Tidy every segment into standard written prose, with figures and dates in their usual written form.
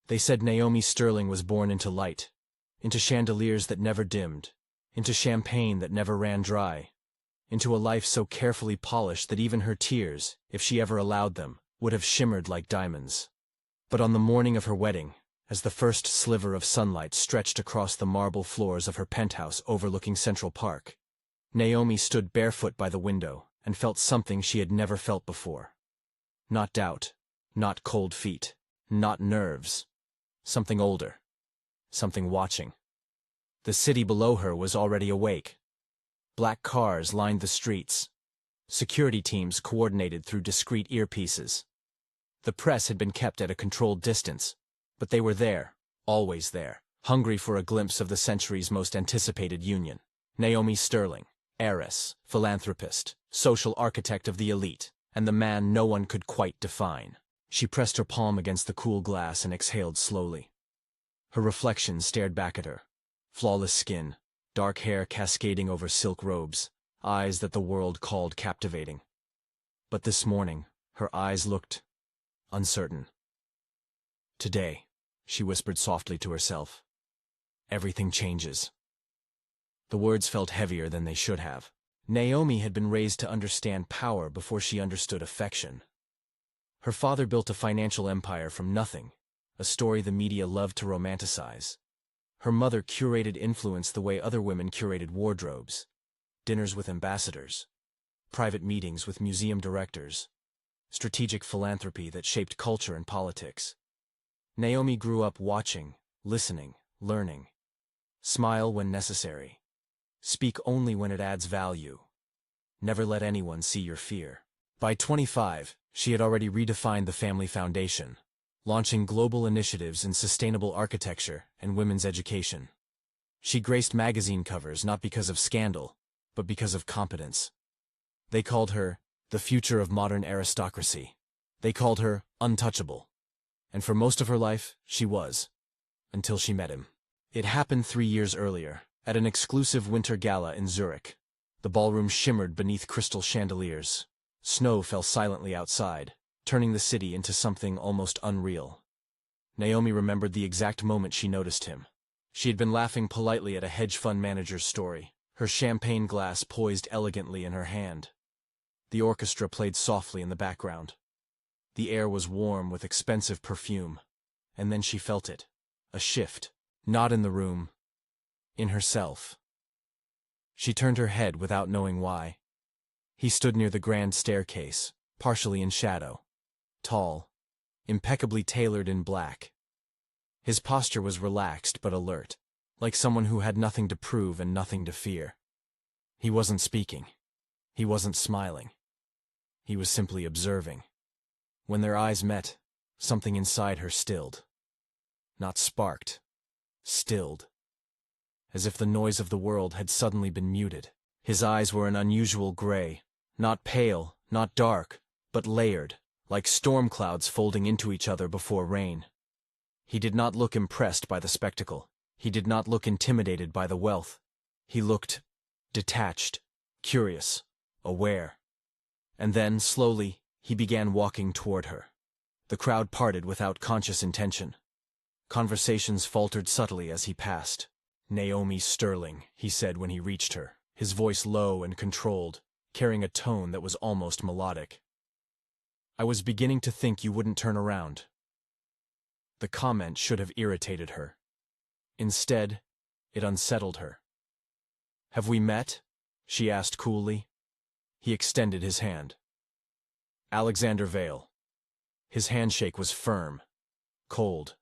They said Naomi Sterling was born into light, into chandeliers that never dimmed, into champagne that never ran dry, into a life so carefully polished that even her tears, if she ever allowed them, would have shimmered like diamonds. But on the morning of her wedding, as the first sliver of sunlight stretched across the marble floors of her penthouse overlooking Central Park, Naomi stood barefoot by the window and felt something she had never felt before. Not doubt, not cold feet, not nerves. Something older. Something watching. The city below her was already awake. Black cars lined the streets. Security teams coordinated through discreet earpieces. The press had been kept at a controlled distance, but they were there, always there, hungry for a glimpse of the century's most anticipated union. Naomi Sterling, heiress, philanthropist, social architect of the elite, and the man no one could quite define. She pressed her palm against the cool glass and exhaled slowly. Her reflection stared back at her. Flawless skin, dark hair cascading over silk robes, eyes that the world called captivating. But this morning, her eyes looked uncertain. Today, she whispered softly to herself, everything changes. The words felt heavier than they should have. Naomi had been raised to understand power before she understood affection. Her father built a financial empire from nothing, a story the media loved to romanticize. Her mother curated influence the way other women curated wardrobes, dinners with ambassadors, private meetings with museum directors, strategic philanthropy that shaped culture and politics. Naomi grew up watching, listening, learning. Smile when necessary. Speak only when it adds value. Never let anyone see your fear. By 25, she had already redefined the family foundation, launching global initiatives in sustainable architecture and women's education. She graced magazine covers not because of scandal, but because of competence. They called her the future of modern aristocracy. They called her untouchable. And for most of her life, she was, until she met him. It happened 3 years earlier, at an exclusive winter gala in Zurich. The ballroom shimmered beneath crystal chandeliers. Snow fell silently outside, turning the city into something almost unreal. Naomi remembered the exact moment she noticed him. She had been laughing politely at a hedge fund manager's story, her champagne glass poised elegantly in her hand. The orchestra played softly in the background. The air was warm with expensive perfume, and then she felt it. A shift, not in the room, in herself. She turned her head without knowing why. He stood near the grand staircase, partially in shadow. Tall, impeccably tailored in black. His posture was relaxed but alert, like someone who had nothing to prove and nothing to fear. He wasn't speaking. He wasn't smiling. He was simply observing. When their eyes met, something inside her stilled. Not sparked, stilled. As if the noise of the world had suddenly been muted. His eyes were an unusual gray, not pale, not dark, but layered, like storm clouds folding into each other before rain. He did not look impressed by the spectacle. He did not look intimidated by the wealth. He looked detached, curious, aware. And then, slowly, he began walking toward her. The crowd parted without conscious intention. Conversations faltered subtly as he passed. "Naomi Sterling," he said when he reached her, his voice low and controlled, carrying a tone that was almost melodic. "I was beginning to think you wouldn't turn around." The comment should have irritated her. Instead, it unsettled her. "Have we met?" she asked coolly. He extended his hand. Alexander Vale. His handshake was firm, cold.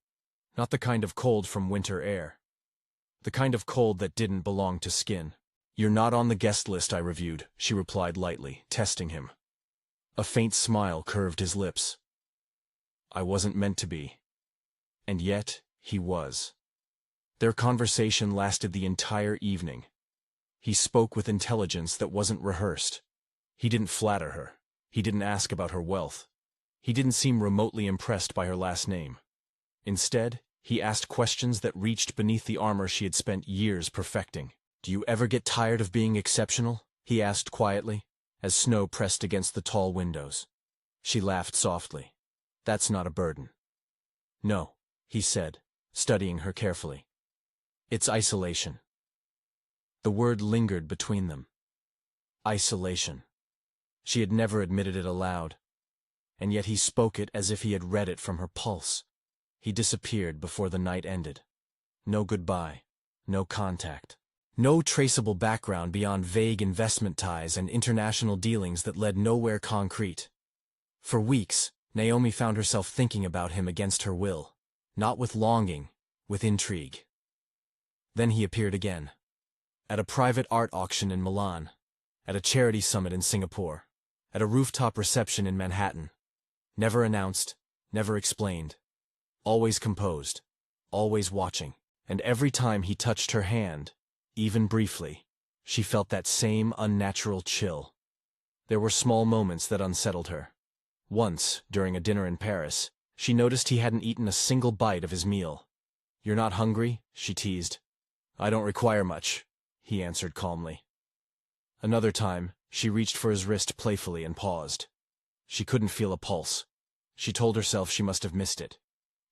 Not the kind of cold from winter air. The kind of cold that didn't belong to skin. "You're not on the guest list I reviewed," she replied lightly, testing him. A faint smile curved his lips. "I wasn't meant to be." And yet, he was. Their conversation lasted the entire evening. He spoke with intelligence that wasn't rehearsed. He didn't flatter her. He didn't ask about her wealth. He didn't seem remotely impressed by her last name. Instead, he asked questions that reached beneath the armor she had spent years perfecting. "Do you ever get tired of being exceptional?" he asked quietly, as snow pressed against the tall windows. She laughed softly. "That's not a burden." "No," he said, studying her carefully. It's isolation. The word lingered between them. Isolation. She had never admitted it aloud, and yet he spoke it as if he had read it from her pulse. He disappeared before the night ended. No goodbye, no contact. No traceable background beyond vague investment ties and international dealings that led nowhere concrete. For weeks, Naomi found herself thinking about him against her will, not with longing, with intrigue. Then he appeared again. At a private art auction in Milan, at a charity summit in Singapore, at a rooftop reception in Manhattan. Never announced, never explained. Always composed, always watching, and every time he touched her hand, even briefly, she felt that same unnatural chill. There were small moments that unsettled her. Once, during a dinner in Paris, she noticed he hadn't eaten a single bite of his meal. "You're not hungry?" she teased. "I don't require much," he answered calmly. Another time, she reached for his wrist playfully and paused. She couldn't feel a pulse. She told herself she must have missed it.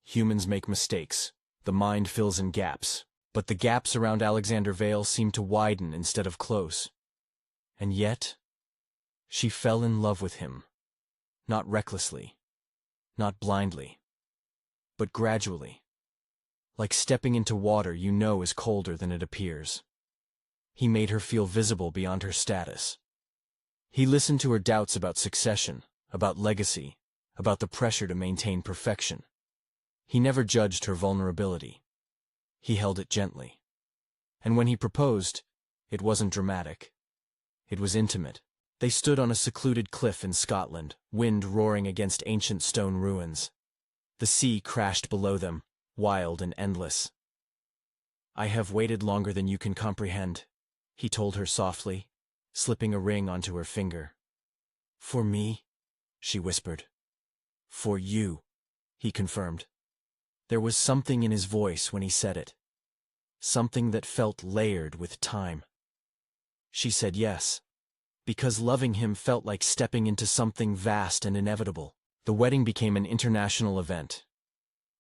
Humans make mistakes. The mind fills in gaps. But the gaps around Alexander Vale seemed to widen instead of close. And yet, she fell in love with him. Not recklessly, not blindly, but gradually. Like stepping into water you know is colder than it appears. He made her feel visible beyond her status. He listened to her doubts about succession, about legacy, about the pressure to maintain perfection. He never judged her vulnerability. He held it gently. And when he proposed, it wasn't dramatic. It was intimate. They stood on a secluded cliff in Scotland, wind roaring against ancient stone ruins. The sea crashed below them, wild and endless. "I have waited longer than you can comprehend," he told her softly, slipping a ring onto her finger. "For me?" she whispered. "For you," he confirmed. There was something in his voice when he said it. Something that felt layered with time. She said yes, because loving him felt like stepping into something vast and inevitable. The wedding became an international event.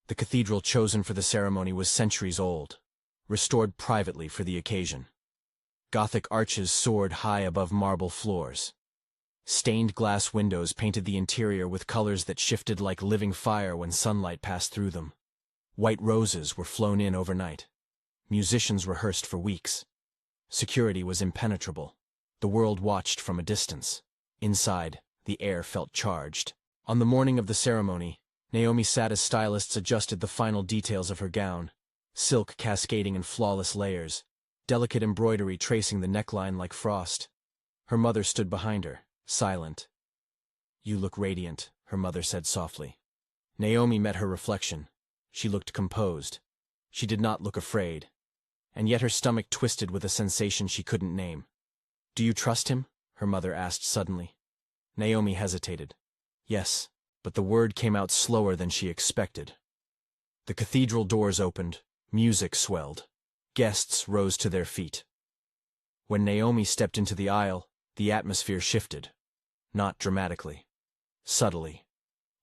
The cathedral chosen for the ceremony was centuries old, restored privately for the occasion. Gothic arches soared high above marble floors. Stained glass windows painted the interior with colors that shifted like living fire when sunlight passed through them. White roses were flown in overnight. Musicians rehearsed for weeks. Security was impenetrable. The world watched from a distance. Inside, the air felt charged. On the morning of the ceremony, Naomi sat as stylists adjusted the final details of her gown, silk cascading in flawless layers, delicate embroidery tracing the neckline like frost. Her mother stood behind her, silent. "You look radiant," her mother said softly. Naomi met her reflection. She looked composed. She did not look afraid. And yet her stomach twisted with a sensation she couldn't name. "Do you trust him?" her mother asked suddenly. Naomi hesitated. Yes, but the word came out slower than she expected. The cathedral doors opened, music swelled. Guests rose to their feet. When Naomi stepped into the aisle, the atmosphere shifted. Not dramatically. Subtly.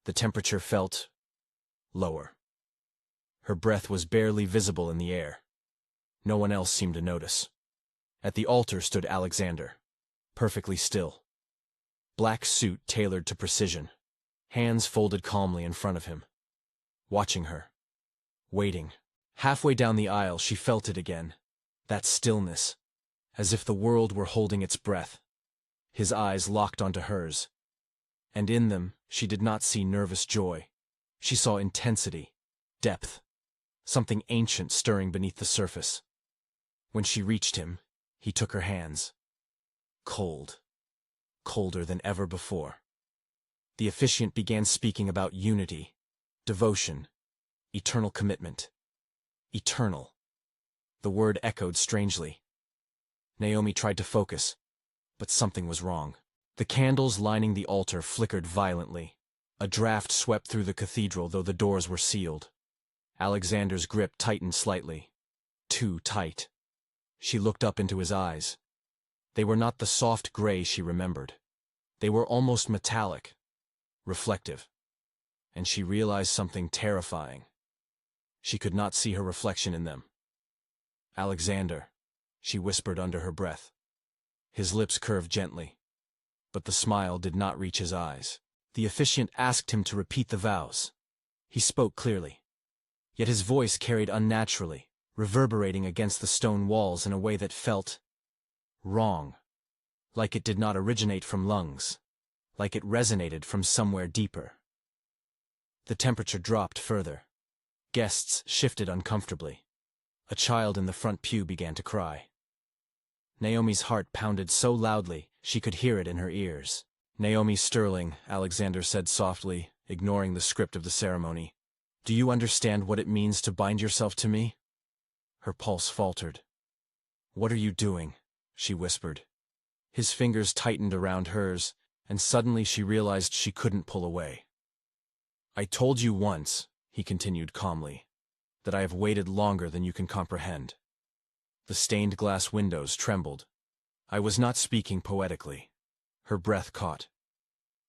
The temperature felt lower. Her breath was barely visible in the air. No one else seemed to notice. At the altar stood Alexander, perfectly still. Black suit tailored to precision, hands folded calmly in front of him. Watching her. Waiting. Halfway down the aisle she felt it again. That stillness. As if the world were holding its breath. His eyes locked onto hers. And in them, she did not see nervous joy. She saw intensity, depth. Something ancient stirring beneath the surface. When she reached him, he took her hands. Cold. Colder than ever before. The officiant began speaking about unity, devotion, eternal commitment. Eternal. The word echoed strangely. Naomi tried to focus, but something was wrong. The candles lining the altar flickered violently. A draft swept through the cathedral, though the doors were sealed. Alexander's grip tightened slightly. Too tight. She looked up into his eyes. They were not the soft gray she remembered. They were almost metallic, reflective. And she realized something terrifying. She could not see her reflection in them. "Alexander," she whispered under her breath. His lips curved gently, but the smile did not reach his eyes. The officiant asked him to repeat the vows. He spoke clearly, yet his voice carried unnaturally, reverberating against the stone walls in a way that felt wrong, like it did not originate from lungs, like it resonated from somewhere deeper. The temperature dropped further. Guests shifted uncomfortably. A child in the front pew began to cry. Naomi's heart pounded so loudly she could hear it in her ears. "Naomi Sterling," Alexander said softly, ignoring the script of the ceremony. "Do you understand what it means to bind yourself to me?" Her pulse faltered. "What are you doing?" she whispered. His fingers tightened around hers, and suddenly she realized she couldn't pull away. "I told you once," he continued calmly, "that I have waited longer than you can comprehend." The stained glass windows trembled. "I was not speaking poetically." Her breath caught.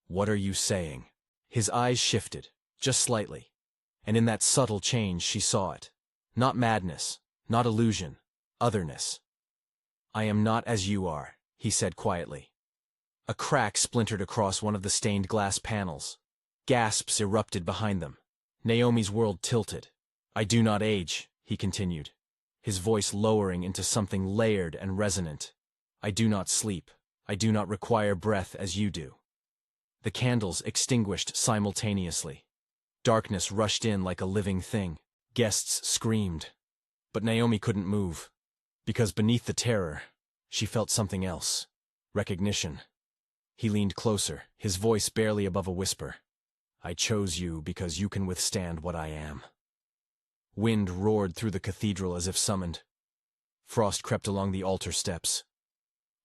"What are you saying?" His eyes shifted, just slightly, and in that subtle change she saw it. Not madness, not illusion, otherness. "I am not as you are," he said quietly. A crack splintered across one of the stained glass panels. Gasps erupted behind them. Naomi's world tilted. "I do not age," he continued, his voice lowering into something layered and resonant. "I do not sleep. I do not require breath as you do." The candles extinguished simultaneously. Darkness rushed in like a living thing. Guests screamed. But Naomi couldn't move, because beneath the terror, she felt something else. Recognition. He leaned closer, his voice barely above a whisper. "I chose you because you can withstand what I am." Wind roared through the cathedral as if summoned. Frost crept along the altar steps.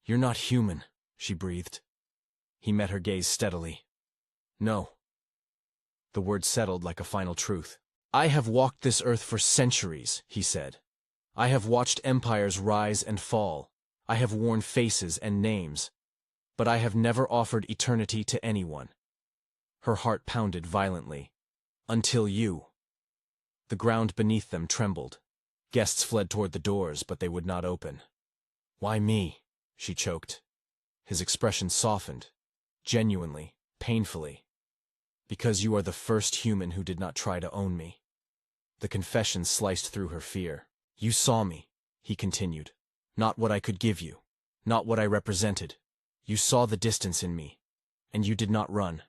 "You're not human," she breathed. He met her gaze steadily. "No." The word settled like a final truth. "I have walked this earth for centuries," he said. "I have watched empires rise and fall. I have worn faces and names. But I have never offered eternity to anyone." Her heart pounded violently. "Until you." The ground beneath them trembled. Guests fled toward the doors, but they would not open. "Why me?" she choked. His expression softened, genuinely, painfully. "Because you are the first human who did not try to own me." The confession sliced through her fear. "You saw me," he continued. "Not what I could give you. Not what I represented. You saw the distance in me. And you did not run."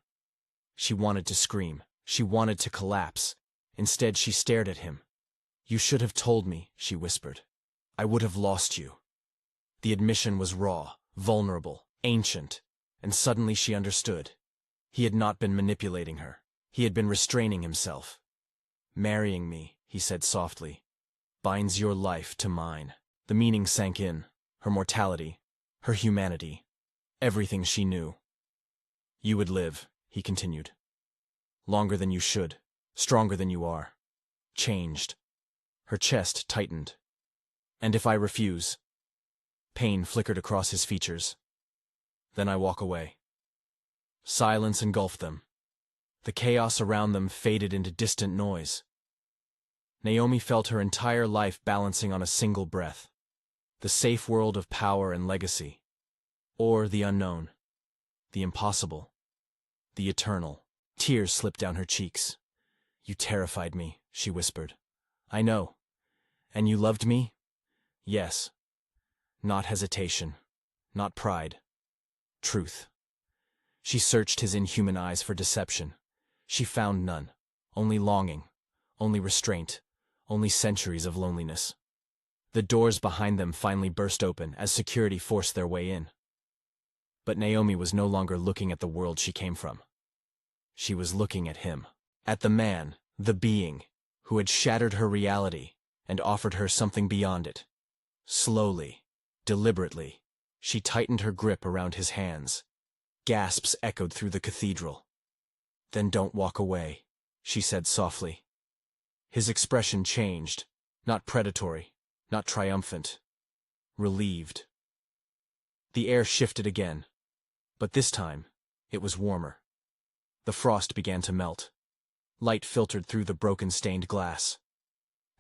She wanted to scream. She wanted to collapse. Instead, she stared at him. "You should have told me," she whispered. "I would have lost you." The admission was raw, vulnerable, ancient, and suddenly she understood. He had not been manipulating her. He had been restraining himself. "Marrying me," he said softly, "binds your life to mine." The meaning sank in. Her mortality, her humanity, everything she knew. "You would live," he continued. "Longer than you should, stronger than you are. Changed." Her chest tightened. "And if I refuse?" Pain flickered across his features. "Then I walk away." Silence engulfed them. The chaos around them faded into distant noise. Naomi felt her entire life balancing on a single breath. The safe world of power and legacy. Or the unknown. The impossible. The eternal. Tears slipped down her cheeks. "You terrified me," she whispered. "I know. And you loved me?" "Yes." Not hesitation. Not pride. Truth. She searched his inhuman eyes for deception. She found none. Only longing. Only restraint. Only centuries of loneliness. The doors behind them finally burst open as security forced their way in. But Naomi was no longer looking at the world she came from. She was looking at him. At the man, the being, who had shattered her reality and offered her something beyond it. Slowly, deliberately, she tightened her grip around his hands. Gasps echoed through the cathedral. "Then don't walk away," she said softly. His expression changed, not predatory, not triumphant. Relieved. The air shifted again, but this time it was warmer. The frost began to melt. Light filtered through the broken stained glass.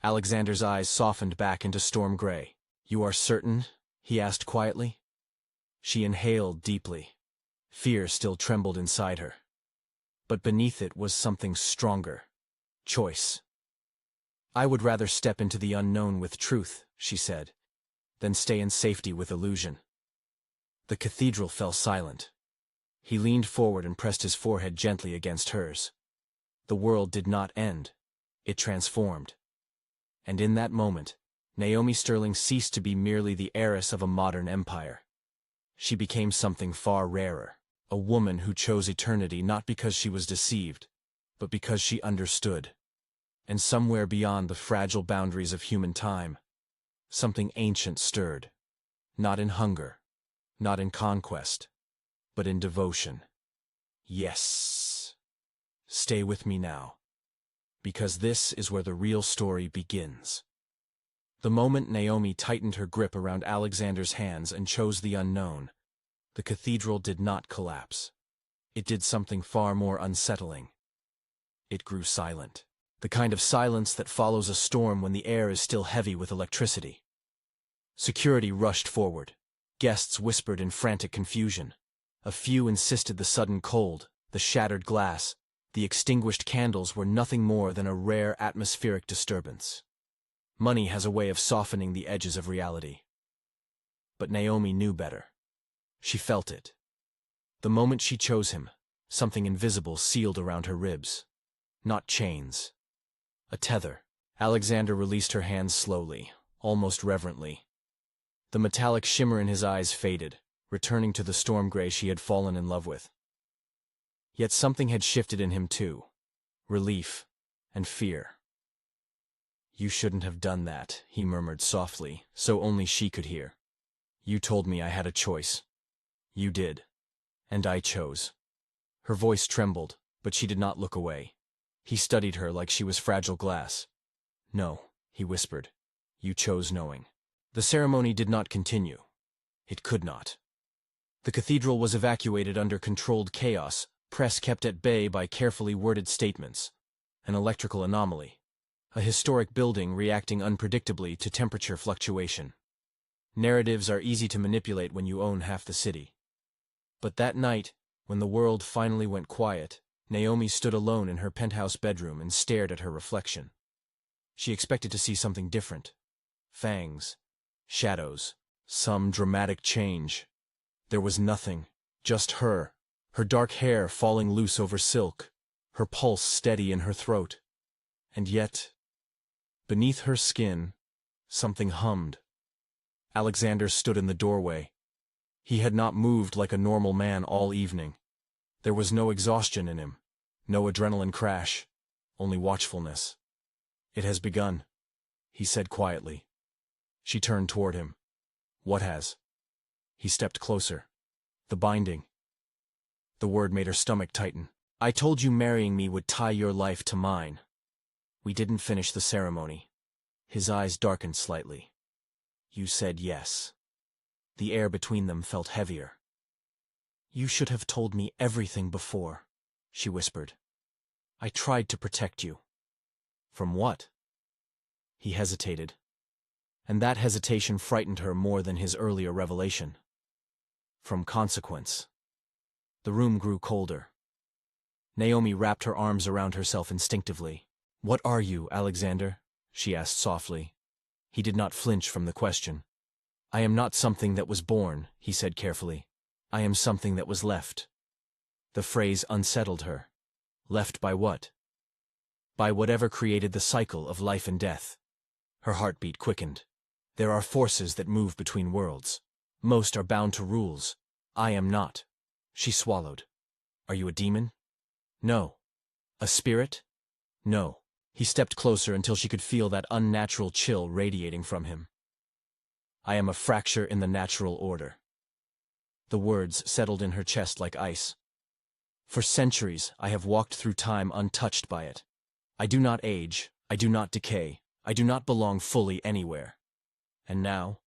Alexander's eyes softened back into storm gray. "You are certain?" he asked quietly. She inhaled deeply. Fear still trembled inside her. But beneath it was something stronger. Choice. "I would rather step into the unknown with truth," she said, "than stay in safety with illusion." The cathedral fell silent. He leaned forward and pressed his forehead gently against hers. The world did not end. It transformed. And in that moment, Naomi Sterling ceased to be merely the heiress of a modern empire. She became something far rarer, a woman who chose eternity not because she was deceived, but because she understood. And somewhere beyond the fragile boundaries of human time, something ancient stirred. Not in hunger, not in conquest, but in devotion. Yes. Stay with me now. Because this is where the real story begins. The moment Naomi tightened her grip around Alexander's hands and chose the unknown, the cathedral did not collapse. It did something far more unsettling. It grew silent. The kind of silence that follows a storm when the air is still heavy with electricity. Security rushed forward. Guests whispered in frantic confusion. A few insisted the sudden cold, the shattered glass, the extinguished candles were nothing more than a rare atmospheric disturbance. Money has a way of softening the edges of reality. But Naomi knew better. She felt it. The moment she chose him, something invisible sealed around her ribs. Not chains. A tether. Alexander released her hands slowly, almost reverently. The metallic shimmer in his eyes faded, returning to the storm gray she had fallen in love with. Yet something had shifted in him too. Relief and fear. "You shouldn't have done that," he murmured softly, so only she could hear. "You told me I had a choice. You did. And I chose." Her voice trembled, but she did not look away. He studied her like she was fragile glass. "No," he whispered. "You chose knowing." The ceremony did not continue. It could not. The cathedral was evacuated under controlled chaos, press kept at bay by carefully worded statements. An electrical anomaly. A historic building reacting unpredictably to temperature fluctuation. Narratives are easy to manipulate when you own half the city. But that night, when the world finally went quiet, Naomi stood alone in her penthouse bedroom and stared at her reflection. She expected to see something different. Fangs. Shadows. Some dramatic change. There was nothing. Just her dark hair falling loose over silk, her pulse steady in her throat. And yet, beneath her skin, something hummed. Alexander stood in the doorway. He had not moved like a normal man all evening. There was no exhaustion in him, no adrenaline crash, only watchfulness. "It has begun," he said quietly. She turned toward him. "What has?" He stepped closer. "The binding." The word made her stomach tighten. "I told you marrying me would tie your life to mine." "We didn't finish the ceremony." His eyes darkened slightly. "You said yes." The air between them felt heavier. "You should have told me everything before," she whispered. "I tried to protect you." "From what?" He hesitated. And that hesitation frightened her more than his earlier revelation. "From consequence." The room grew colder. Naomi wrapped her arms around herself instinctively. "What are you, Alexander?" she asked softly. He did not flinch from the question. "I am not something that was born," he said carefully. "I am something that was left." The phrase unsettled her. Left by what? By whatever created the cycle of life and death. Her heartbeat quickened. There are forces that move between worlds. Most are bound to rules. I am not. She swallowed. "Are you a demon?" "No." "A spirit?" "No." He stepped closer until she could feel that unnatural chill radiating from him. "I am a fracture in the natural order." The words settled in her chest like ice. "For centuries I have walked through time untouched by it. I do not age, I do not decay, I do not belong fully anywhere. And now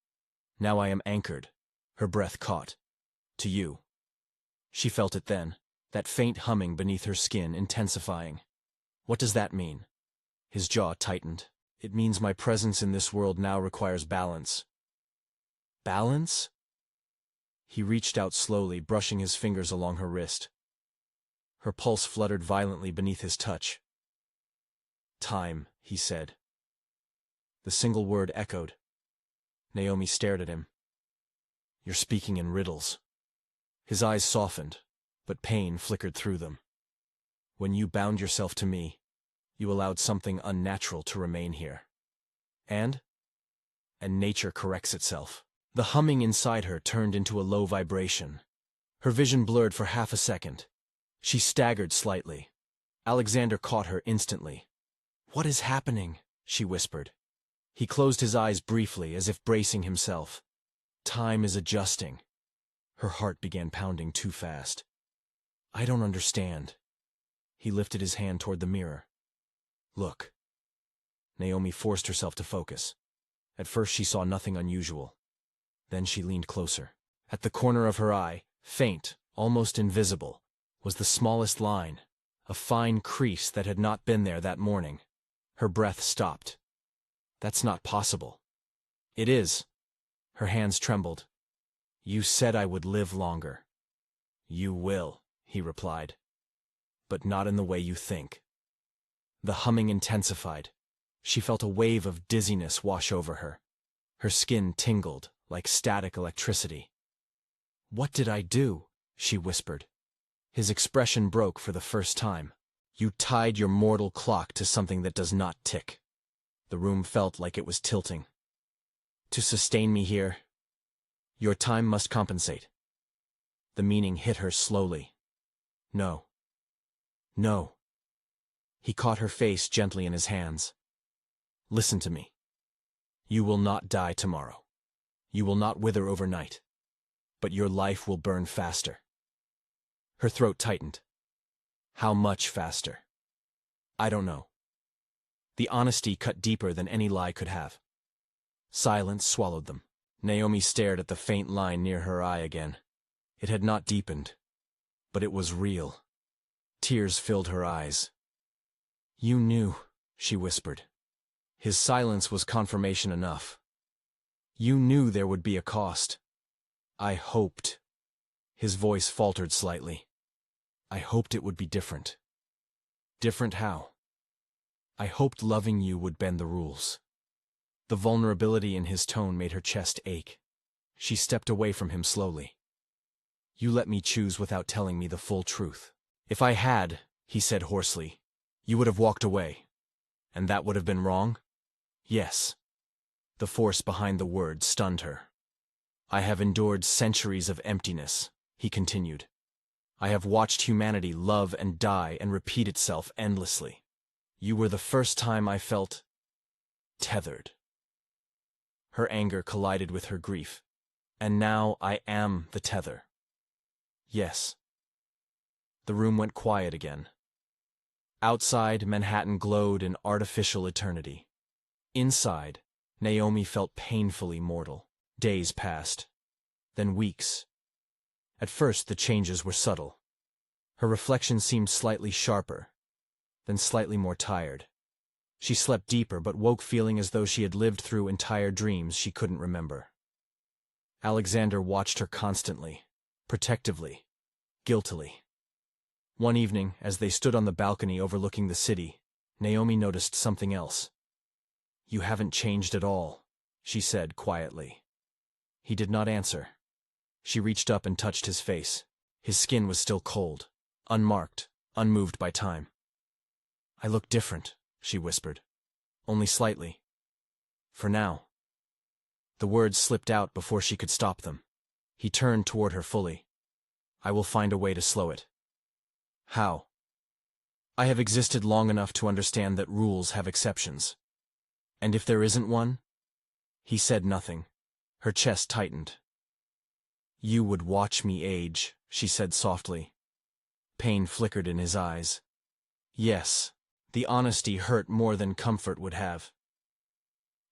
I am anchored," her breath caught, "to you." She felt it then, that faint humming beneath her skin intensifying. "What does that mean?" His jaw tightened. It means my presence in this world now requires balance. Balance? He reached out slowly, brushing his fingers along her wrist. Her pulse fluttered violently beneath his touch. Time, he said. The single word echoed. Naomi stared at him. You're speaking in riddles. His eyes softened, but pain flickered through them. When you bound yourself to me, you allowed something unnatural to remain here. And nature corrects itself. The humming inside her turned into a low vibration. Her vision blurred for half a second. She staggered slightly. Alexander caught her instantly. What is happening? She whispered. He closed his eyes briefly, as if bracing himself. Time is adjusting. Her heart began pounding too fast. I don't understand. He lifted his hand toward the mirror. Look. Naomi forced herself to focus. At first she saw nothing unusual. Then she leaned closer. At the corner of her eye, faint, almost invisible, was the smallest line, a fine crease that had not been there that morning. Her breath stopped. That's not possible. It is. Her hands trembled. You said I would live longer. You will, he replied. But not in the way you think. The humming intensified. She felt a wave of dizziness wash over her. Her skin tingled like static electricity. What did I do? She whispered. His expression broke for the first time. You tied your mortal clock to something that does not tick. The room felt like it was tilting. To sustain me here, your time must compensate. The meaning hit her slowly. No. No. He caught her face gently in his hands. Listen to me. You will not die tomorrow. You will not wither overnight. But your life will burn faster. Her throat tightened. How much faster? I don't know. The honesty cut deeper than any lie could have. Silence swallowed them. Naomi stared at the faint line near her eye again. It had not deepened, but it was real. Tears filled her eyes. You knew, she whispered. His silence was confirmation enough. You knew there would be a cost. I hoped. His voice faltered slightly. I hoped it would be different. Different how? I hoped loving you would bend the rules. The vulnerability in his tone made her chest ache. She stepped away from him slowly. You let me choose without telling me the full truth. If I had, he said hoarsely, you would have walked away. And that would have been wrong? Yes. The force behind the word stunned her. I have endured centuries of emptiness, he continued. I have watched humanity love and die and repeat itself endlessly. You were the first time I felt tethered. Her anger collided with her grief. And now I am the tether. Yes. The room went quiet again. Outside, Manhattan glowed in artificial eternity. Inside, Naomi felt painfully mortal. Days passed. Then weeks. At first, the changes were subtle. Her reflection seemed slightly sharper, then slightly more tired. She slept deeper but woke feeling as though she had lived through entire dreams she couldn't remember. Alexander watched her constantly, protectively, guiltily. One evening, as they stood on the balcony overlooking the city, Naomi noticed something else. You haven't changed at all, she said quietly. He did not answer. She reached up and touched his face. His skin was still cold, unmarked, unmoved by time. I look different, she whispered. Only slightly. For now. The words slipped out before she could stop them. He turned toward her fully. I will find a way to slow it. How? I have existed long enough to understand that rules have exceptions. And if there isn't one? He said nothing. Her chest tightened. You would watch me age, she said softly. Pain flickered in his eyes. Yes, the honesty hurt more than comfort would have.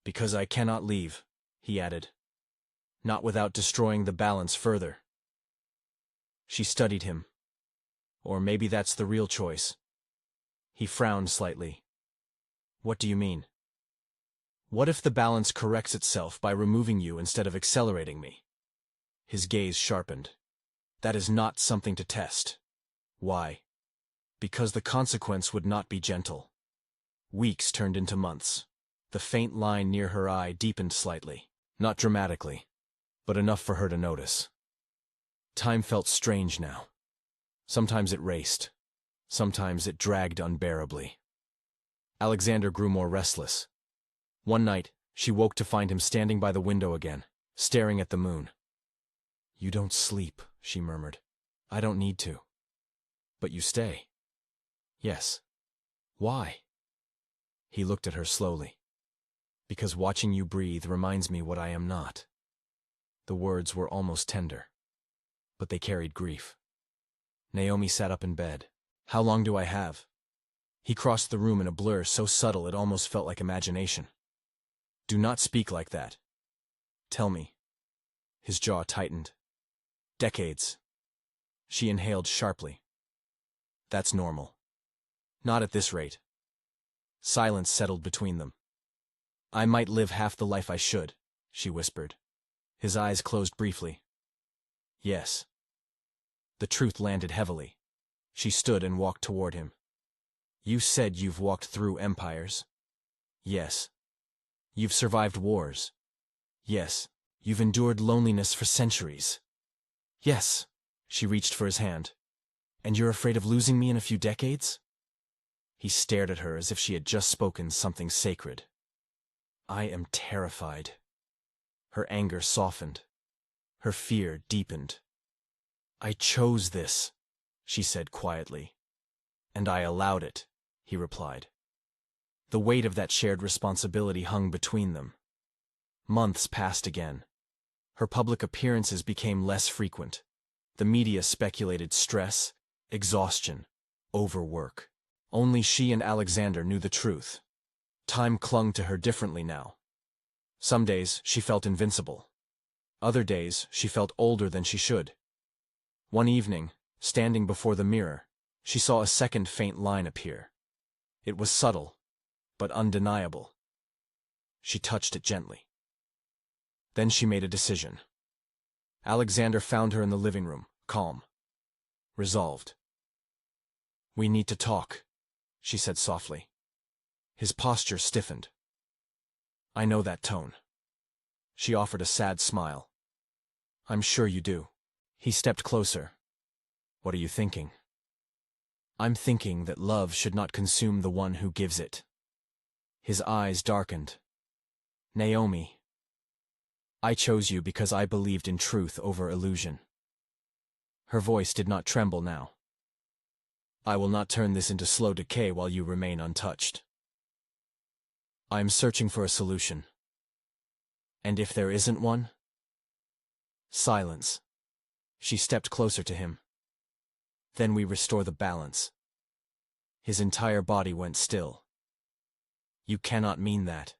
Because I cannot leave, he added. Not without destroying the balance further. She studied him. Or maybe that's the real choice. He frowned slightly. What do you mean? What if the balance corrects itself by removing you instead of accelerating me? His gaze sharpened. That is not something to test. Why? Because the consequence would not be gentle. Weeks turned into months. The faint line near her eye deepened slightly, not dramatically, but enough for her to notice. Time felt strange now. Sometimes it raced. Sometimes it dragged unbearably. Alexander grew more restless. One night, she woke to find him standing by the window again, staring at the moon. "You don't sleep," she murmured. "I don't need to." "But you stay." "Yes." "Why?" He looked at her slowly. "Because watching you breathe reminds me what I am not." The words were almost tender, but they carried grief. Naomi sat up in bed. "How long do I have?" He crossed the room in a blur so subtle it almost felt like imagination. "Do not speak like that. Tell me." His jaw tightened. "Decades." She inhaled sharply. "That's normal. Not at this rate." Silence settled between them. "I might live half the life I should," she whispered. His eyes closed briefly. "Yes." The truth landed heavily. She stood and walked toward him. "You said you've walked through empires." "Yes." "You've survived wars." "Yes." "You've endured loneliness for centuries." "Yes." She reached for his hand. "And you're afraid of losing me in a few decades?" He stared at her as if she had just spoken something sacred. "I am terrified." Her anger softened. Her fear deepened. "I chose this," she said quietly. "And I allowed it," he replied. The weight of that shared responsibility hung between them. Months passed again. Her public appearances became less frequent. The media speculated stress, exhaustion, overwork. Only she and Alexander knew the truth. Time clung to her differently now. Some days she felt invincible. Other days she felt older than she should. One evening, standing before the mirror, she saw a second faint line appear. It was subtle, but undeniable. She touched it gently. Then she made a decision. Alexander found her in the living room, calm, resolved. "We need to talk," she said softly. His posture stiffened. "I know that tone." She offered a sad smile. "I'm sure you do." He stepped closer. "What are you thinking?" "I'm thinking that love should not consume the one who gives it." His eyes darkened. "Naomi, I chose you because I believed in truth over illusion." Her voice did not tremble now. "I will not turn this into slow decay while you remain untouched. I am searching for a solution. And if there isn't one?" Silence. She stepped closer to him. "Then we restore the balance." His entire body went still. "You cannot mean that."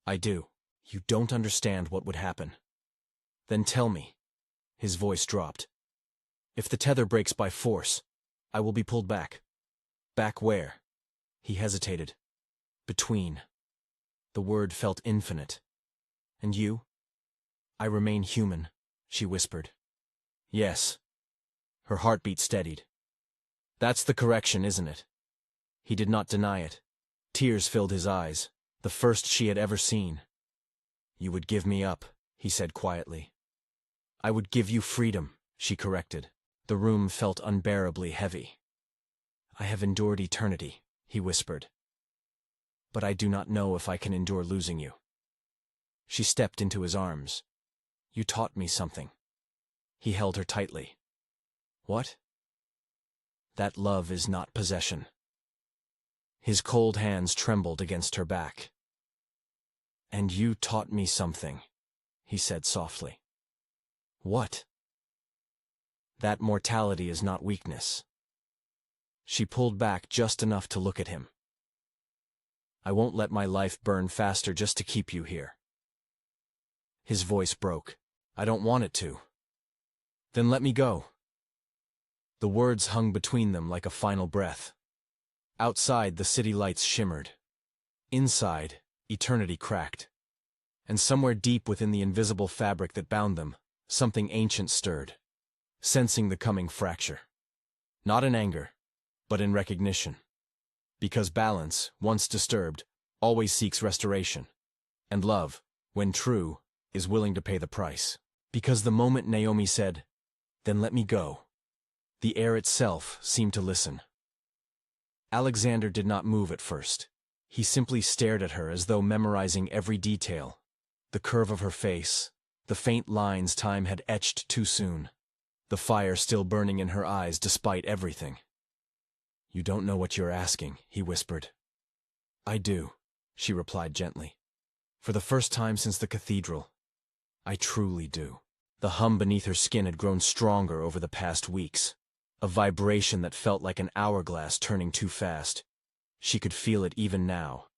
"I do. You don't understand what would happen." "Then tell me." His voice dropped. "If the tether breaks by force, I will be pulled back." "Back where?" He hesitated. "Between." The word felt infinite. "And you?" "I remain human," she whispered. "Yes." Her heartbeat steadied. "That's the correction, isn't it?" He did not deny it. Tears filled his eyes, the first she had ever seen. "You would give me up," he said quietly. "I would give you freedom," she corrected. The room felt unbearably heavy. "I have endured eternity," he whispered. "But I do not know if I can endure losing you." She stepped into his arms. "You taught me something." He held her tightly. "What?" "That love is not possession." His cold hands trembled against her back. "And you taught me something," he said softly. "What?" "That mortality is not weakness." She pulled back just enough to look at him. "I won't let my life burn faster just to keep you here." His voice broke. "I don't want it to." "Then let me go." The words hung between them like a final breath. Outside, the city lights shimmered. Inside, Eternity cracked. And somewhere deep within the invisible fabric that bound them, something ancient stirred, sensing the coming fracture. Not in anger, but in recognition. Because balance, once disturbed, always seeks restoration. And love, when true, is willing to pay the price. Because the moment Naomi said, "Then let me go," the air itself seemed to listen. Alexander did not move at first. He simply stared at her as though memorizing every detail. The curve of her face, the faint lines time had etched too soon, the fire still burning in her eyes despite everything. "You don't know what you're asking," he whispered. "I do," she replied gently. "For the first time since the cathedral, I truly do." The hum beneath her skin had grown stronger over the past weeks, a vibration that felt like an hourglass turning too fast. She could feel it even now,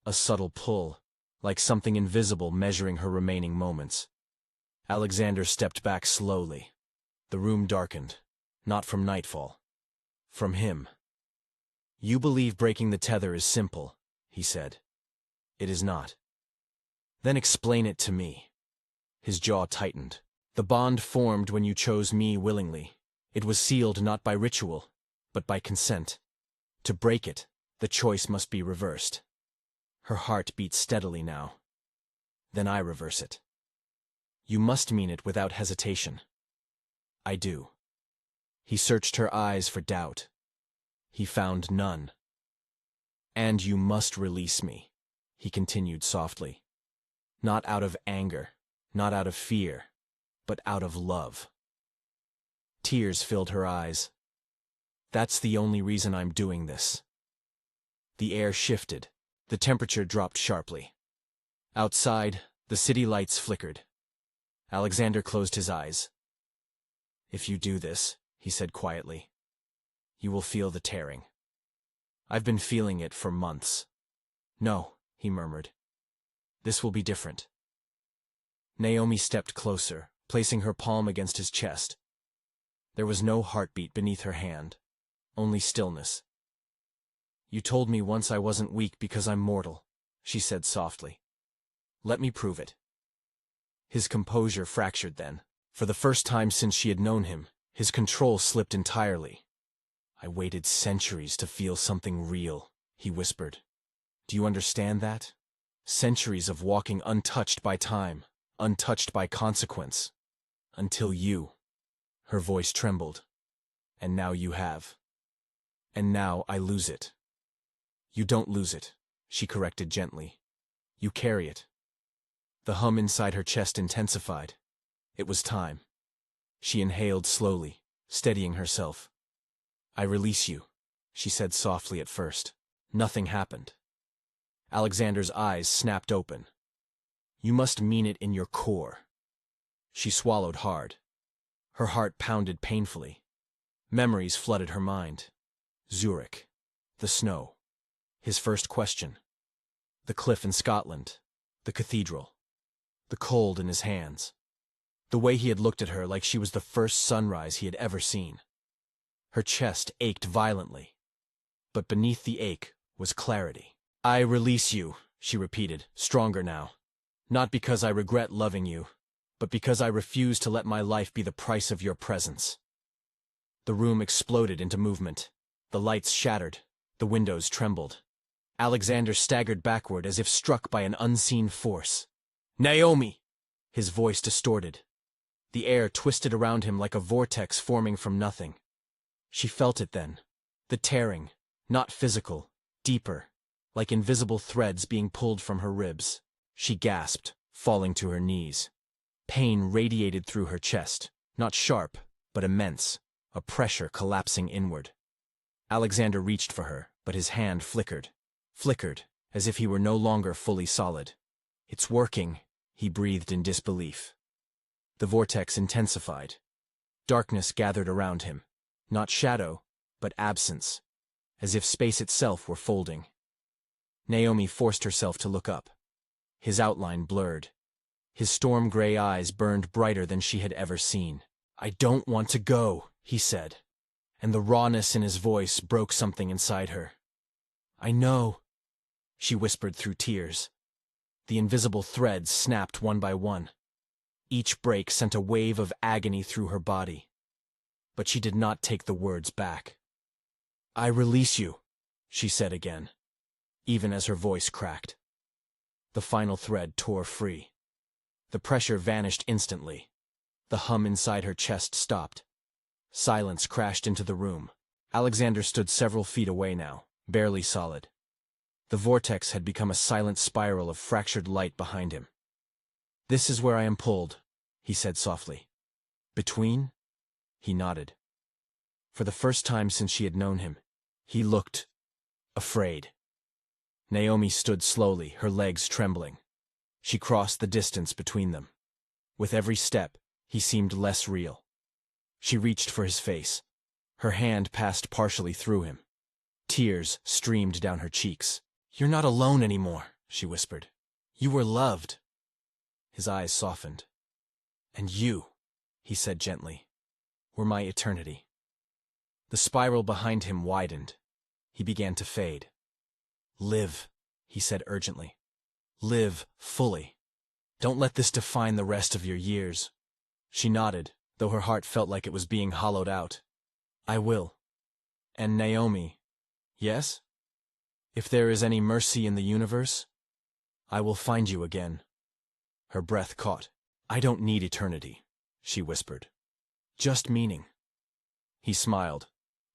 a subtle pull, like something invisible measuring her remaining moments. Alexander stepped back slowly. The room darkened, not from nightfall, from him. "You believe breaking the tether is simple," he said. "It is not." "Then explain it to me." His jaw tightened. "The bond formed when you chose me willingly. It was sealed not by ritual, but by consent. To break it, the choice must be reversed." Her heart beat steadily now. "Then I reverse it." "You must mean it without hesitation." "I do." He searched her eyes for doubt. He found none. "And you must release me," he continued softly. "Not out of anger, not out of fear, but out of love." Tears filled her eyes. "That's the only reason I'm doing this." The air shifted. The temperature dropped sharply. Outside, the city lights flickered. Alexander closed his eyes. "If you do this," he said quietly, "you will feel the tearing. I've been feeling it for months." "No," he murmured. "This will be different." Naomi stepped closer, placing her palm against his chest. There was no heartbeat beneath her hand, only stillness. "You told me once I wasn't weak because I'm mortal," she said softly. "Let me prove it." His composure fractured then. For the first time since she had known him, his control slipped entirely. "I waited centuries to feel something real," he whispered. "Do you understand that? Centuries of walking untouched by time, untouched by consequence. Until you." Her voice trembled. "And now you have. And now I lose it." "You don't lose it," she corrected gently. "You carry it." The hum inside her chest intensified. It was time. She inhaled slowly, steadying herself. "I release you," she said softly at first. Nothing happened. Alexander's eyes snapped open. "You must mean it in your core." She swallowed hard. Her heart pounded painfully. Memories flooded her mind. Zurich. The snow. His first question. The cliff in Scotland. The cathedral. The cold in his hands. The way he had looked at her like she was the first sunrise he had ever seen. Her chest ached violently. But beneath the ache was clarity. "I release you," she repeated, stronger now. "Not because I regret loving you, but because I refuse to let my life be the price of your presence." The room exploded into movement. The lights shattered. The windows trembled. Alexander staggered backward as if struck by an unseen force. "Naomi!" His voice distorted. The air twisted around him like a vortex forming from nothing. She felt it then. The tearing, not physical, deeper, like invisible threads being pulled from her ribs. She gasped, falling to her knees. Pain radiated through her chest, not sharp, but immense, a pressure collapsing inward. Alexander reached for her, but his hand flickered, as if he were no longer fully solid. "It's working," he breathed in disbelief. The vortex intensified. Darkness gathered around him, not shadow, but absence, as if space itself were folding. Naomi forced herself to look up. His outline blurred. His storm-gray eyes burned brighter than she had ever seen. "I don't want to go," he said, and the rawness in his voice broke something inside her. "I know," she whispered through tears. The invisible threads snapped one by one. Each break sent a wave of agony through her body. But she did not take the words back. "I release you," she said again, even as her voice cracked. The final thread tore free. The pressure vanished instantly. The hum inside her chest stopped. Silence crashed into the room. Alexander stood several feet away now, barely solid. The vortex had become a silent spiral of fractured light behind him. "This is where I am pulled," he said softly. "Between?" He nodded. For the first time since she had known him, he looked afraid. Naomi stood slowly, her legs trembling. She crossed the distance between them. With every step, he seemed less real. She reached for his face. Her hand passed partially through him. Tears streamed down her cheeks. "You're not alone anymore," she whispered. "You were loved." His eyes softened. "And you," he said gently, "were my eternity." The spiral behind him widened. He began to fade. "Live," he said urgently. "Live fully. Don't let this define the rest of your years." She nodded, though her heart felt like it was being hollowed out. "I will. And Naomi, yes? If there is any mercy in the universe, I will find you again." Her breath caught. "I don't need eternity," she whispered. "Just meaning." He smiled,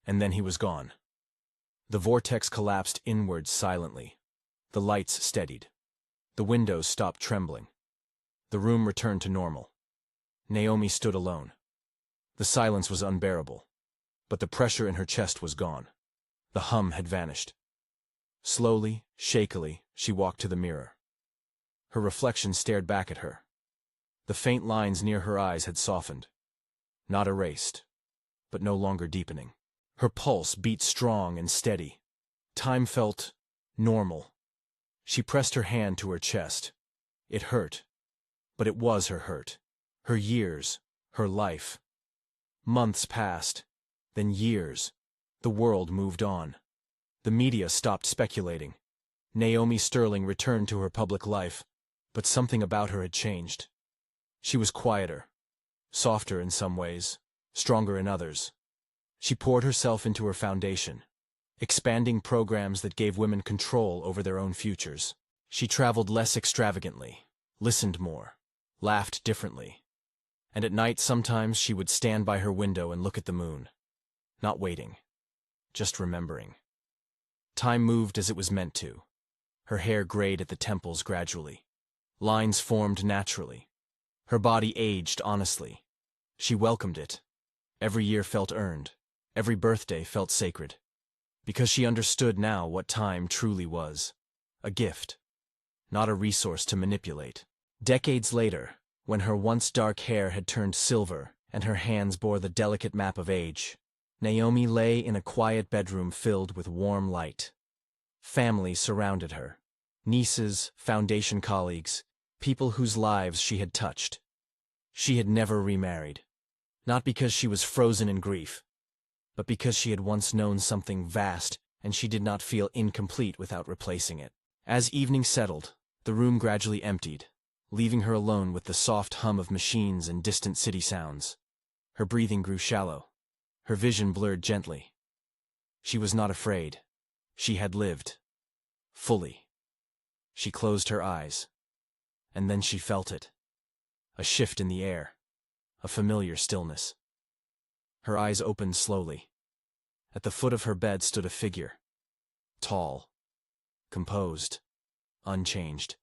and then he was gone. The vortex collapsed inwards silently. The lights steadied. The windows stopped trembling. The room returned to normal. Naomi stood alone. The silence was unbearable, but the pressure in her chest was gone. The hum had vanished. Slowly, shakily, she walked to the mirror. Her reflection stared back at her. The faint lines near her eyes had softened. Not erased, but no longer deepening. Her pulse beat strong and steady. Time felt normal. She pressed her hand to her chest. It hurt, but it was her hurt. Her years, her life. Months passed, then years. The world moved on. The media stopped speculating. Naomi Sterling returned to her public life, but something about her had changed. She was quieter, softer in some ways, stronger in others. She poured herself into her foundation, expanding programs that gave women control over their own futures. She traveled less extravagantly, listened more, laughed differently. And at night sometimes she would stand by her window and look at the moon. Not waiting, just remembering. Time moved as it was meant to. Her hair grayed at the temples gradually. Lines formed naturally. Her body aged honestly. She welcomed it. Every year felt earned. Every birthday felt sacred. Because she understood now what time truly was. A gift, not a resource to manipulate. Decades later, when her once dark hair had turned silver and her hands bore the delicate map of age, Naomi lay in a quiet bedroom filled with warm light. Family surrounded her. Nieces, foundation colleagues, people whose lives she had touched. She had never remarried. Not because she was frozen in grief, but because she had once known something vast and she did not feel incomplete without replacing it. As evening settled, the room gradually emptied, leaving her alone with the soft hum of machines and distant city sounds. Her breathing grew shallow. Her vision blurred gently. She was not afraid. She had lived. Fully. She closed her eyes. And then she felt it. A shift in the air. A familiar stillness. Her eyes opened slowly. At the foot of her bed stood a figure. Tall. Composed. Unchanged.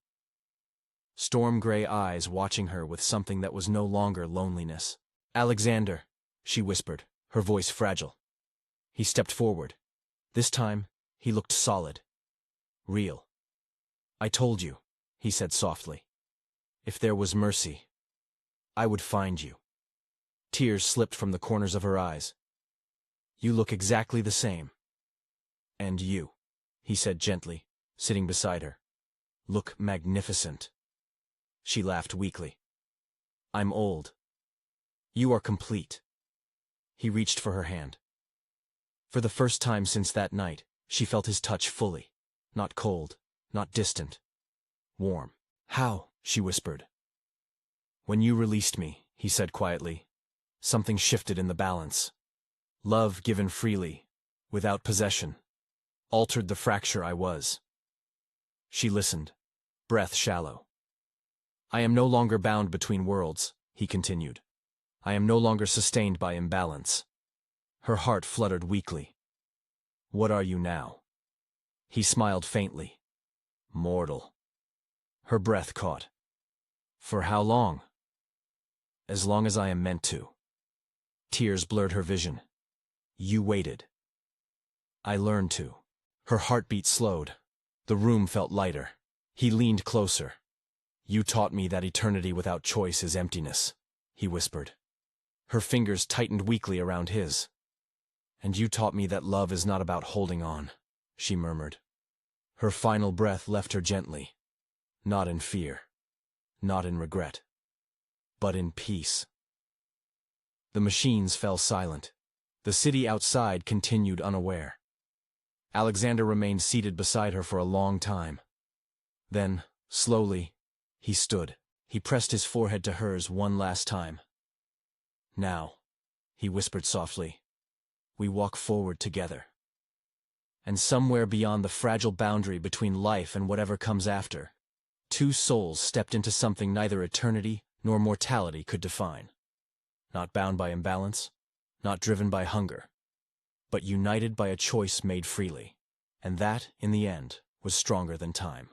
Storm-gray eyes watching her with something that was no longer loneliness. "Alexander," she whispered, her voice fragile. He stepped forward. This time, he looked solid. Real. "I told you," he said softly. "If there was mercy, I would find you." Tears slipped from the corners of her eyes. "You look exactly the same." "And you," he said gently, sitting beside her, "look magnificent." She laughed weakly. "I'm old. You are complete." He reached for her hand. For the first time since that night, she felt his touch fully. Not cold, not distant. Warm. How? She whispered. When you released me, he said quietly, something shifted in the balance. Love given freely, without possession, altered the fracture I was. She listened, breath shallow. I am no longer bound between worlds, he continued. I am no longer sustained by imbalance. Her heart fluttered weakly. What are you now? He smiled faintly. Mortal. Her breath caught. For how long? As long as I am meant to. Tears blurred her vision. You waited. I learned to. Her heartbeat slowed. The room felt lighter. He leaned closer. You taught me that eternity without choice is emptiness, he whispered. Her fingers tightened weakly around his. And you taught me that love is not about holding on, she murmured. Her final breath left her gently, not in fear, not in regret, but in peace. The machines fell silent. The city outside continued unaware. Alexander remained seated beside her for a long time. Then, slowly, he stood. He pressed his forehead to hers one last time. Now, he whispered softly, we walk forward together. And somewhere beyond the fragile boundary between life and whatever comes after, two souls stepped into something neither eternity nor mortality could define. Not bound by imbalance, not driven by hunger, but united by a choice made freely. And that, in the end, was stronger than time.